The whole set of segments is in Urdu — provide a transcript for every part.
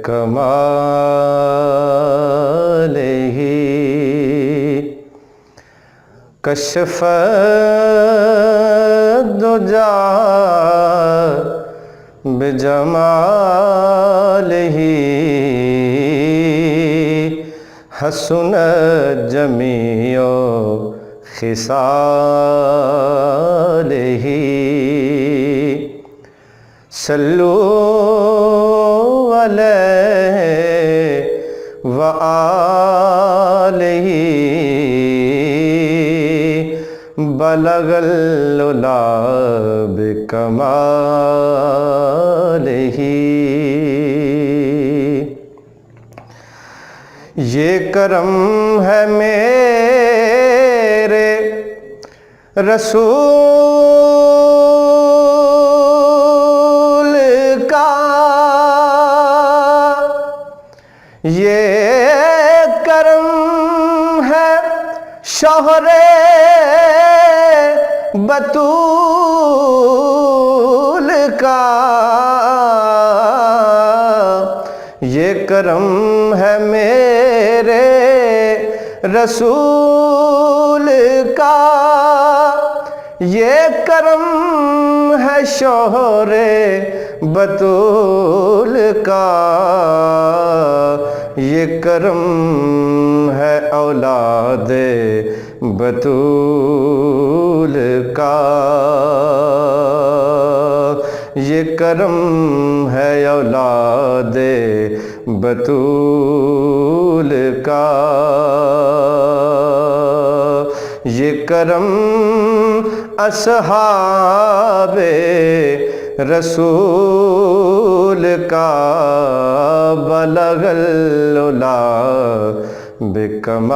کمالہ کشف الدجا بجمالہ حسنت جمیع خصالہ صلو علیہ وآلہ بلغ العلا بکمالہ۔ یہ کرم ہے میرے رسول کا، یہ کرم ہے شوہر بطول کا، یہ کرم ہے میرے رسول کا، یہ کرم ہے شوہر بطول کا، یہ کرم ہے اولاد بطول کا، یہ کرم ہے اولاد بطول کا، یہ کرم اصحاب رسول کا، بلغ العلا بکمالہ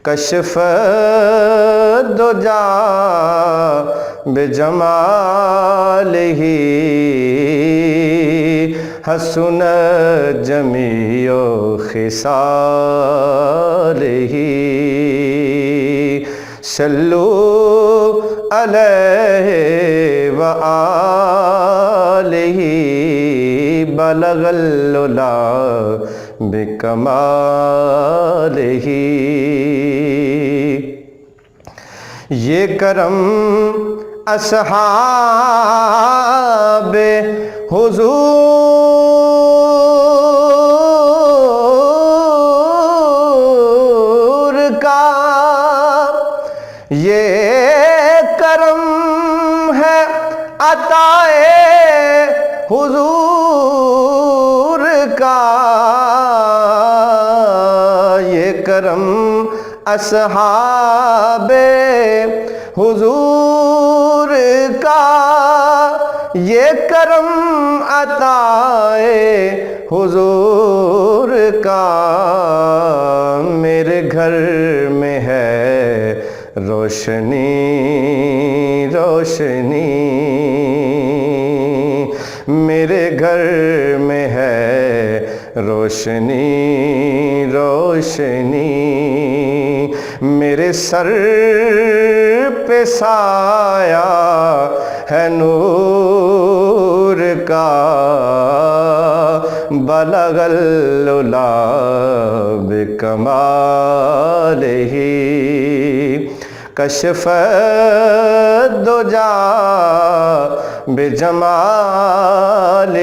کشف الدجا بجمالہ حسنت جمیع خصالہ صلو علیہ وآلہ بلغ العلا بکمالہ۔ یہ کرم اصحاب حضور کا، یہ کرم ہے عطائے حضور کا، یہ کرم اصحاب حضور کا، یہ کرم عطائے حضور کا، میرے گھر میں ہے روشنی روشنی، میرے گھر میں ہے روشنی روشنی، میرے سر پہ سایہ ہے نور کا، بلغ العلا بکمالہ کشف الدجا بجمالہ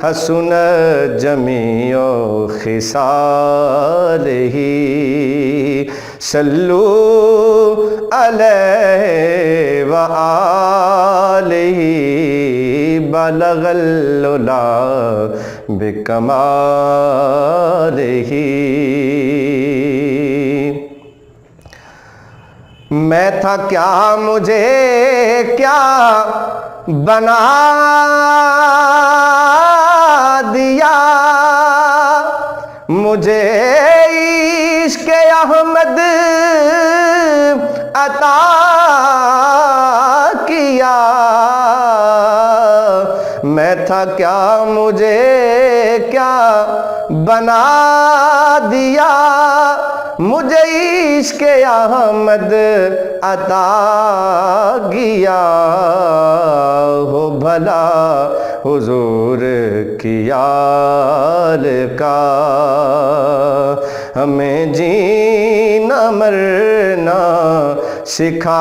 حسنت جمیع خصالہ صلو علیہ وآلہ بلغ العلا بکمالہ۔ میں تھا کیا مجھے کیا بنا دیا، مجھے عشق احمد عطا کیا، میں تھا کیا مجھے کیا بنا دیا، مجھے عشق احمد عطا کیا ہو بھلا حضور کی آل کا ہمیں جینا مرنا سکھا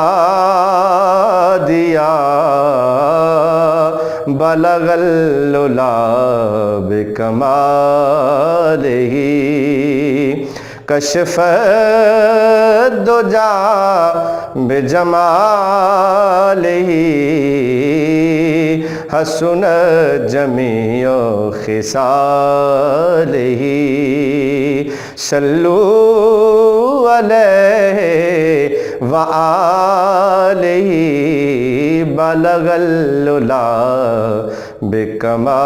دیا بلغ العلا بکمالہ کشف الدجا بجمالہ حسن جمیع خصالہ صلو علیہ وآلہ بلغ العلا بکمالہ